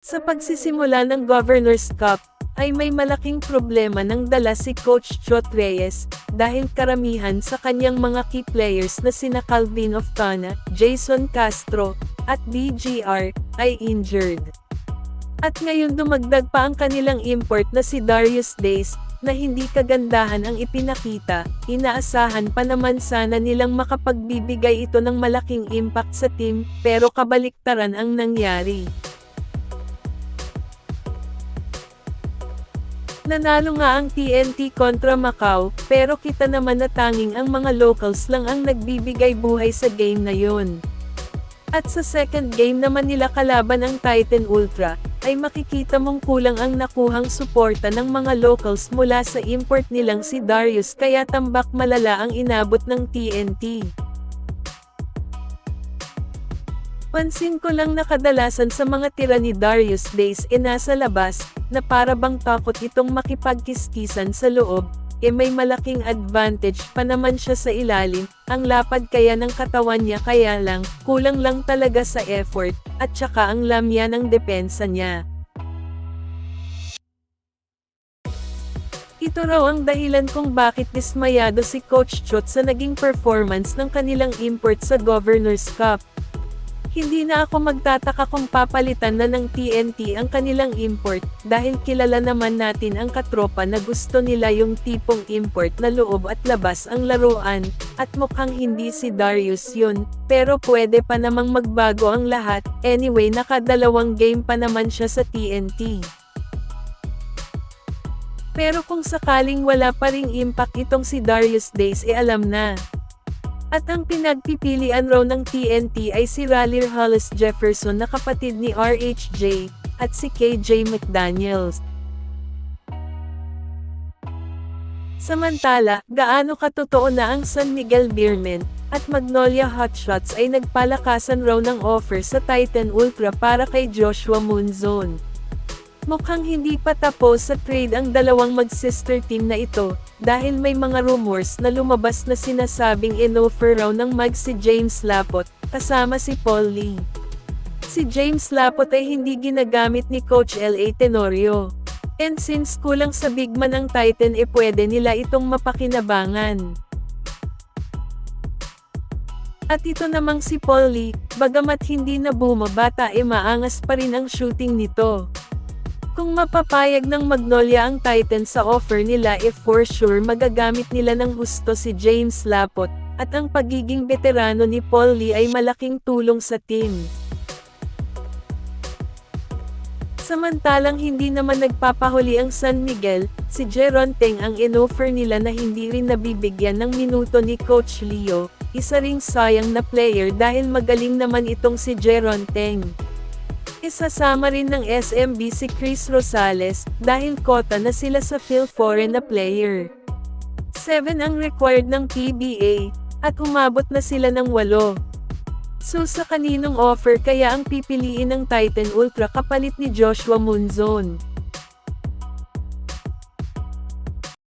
Sa pagsisimula ng Governor's Cup, ay may malaking problema nang dala si Coach Chot Reyes, dahil karamihan sa kanyang mga key players na sina Calvin Oftana, Jason Castro, at DGR, ay injured. At ngayon dumagdag pa ang kanilang import na si Darius Days, na hindi kagandahan ang ipinakita. Inaasahan pa naman sana nilang makapagbibigay ito ng malaking impact sa team, pero kabaliktaran ang nangyari. Nanalo nga ang TNT kontra Macau, pero kita naman na tanging ang mga locals lang ang nagbibigay buhay sa game na yun. At sa second game naman nila kalaban ang Titan Ultra, ay makikita mong kulang ang nakuhang suporta ng mga locals mula sa import nilang si Darius, kaya tambak malala ang inabot ng TNT. Pansin ko lang na kadalasan sa mga tira ni Darius Days nasa labas, na para bang takot itong makipagkiskisan sa loob, may malaking advantage pa naman siya sa ilalim, ang lapad kaya ng katawan niya, kaya lang, kulang lang talaga sa effort, at saka ang lamya ng depensa niya. Ito raw ang dahilan kung bakit dismayado si Coach Chot sa naging performance ng kanilang import sa Governor's Cup. Hindi na ako magtataka kung papalitan na ng TNT ang kanilang import, dahil kilala naman natin ang katropa na gusto nila yung tipong import na loob at labas ang laruan, at mukhang hindi si Darius yun, pero pwede pa namang magbago ang lahat. Anyway, nakadalawang game pa naman siya sa TNT. Pero kung sakaling wala pa ring impact itong si Darius Days, alam na. At ang pinagpipilian raw ng TNT ay si Raleigh Hollis Jefferson na kapatid ni RHJ, at si KJ McDaniels. Samantala, gaano katotoo na ang San Miguel Beermen, at Magnolia Hotshots ay nagpalakasan raw ng offer sa Titan Ultra para kay Joshua Moonzon. Mukhang hindi pa tapos sa trade ang dalawang mag-sister team na ito, dahil may mga rumors na lumabas na sinasabing in-offer raw ng mag si James Lapot, kasama si Paul Lee. Si James Lapot ay hindi ginagamit ni Coach L.A. Tenorio. And since kulang sa big man ang Titan, pwede nila itong mapakinabangan. At ito namang si Paul Lee, bagamat hindi na bumabata, maangas pa rin ang shooting nito. Kung mapapayag ng Magnolia ang Titan sa offer nila, for sure magagamit nila ng husto si James Lapot, at ang pagiging veterano ni Paul Lee ay malaking tulong sa team. Samantalang hindi naman nagpapahuli ang San Miguel, si Jeron Teng ang in-offer nila na hindi rin nabibigyan ng minuto ni Coach Leo, isa ring sayang na player dahil magaling naman itong si Jeron Teng. Isasama rin ng SMB si Chris Rosales, dahil kota na sila sa Phil-Foreign na player. 7 ang required ng PBA, at umabot na sila ng 8. So sa kaninong offer kaya ang pipiliin ng Titan Ultra kapalit ni Joshua Moonzon?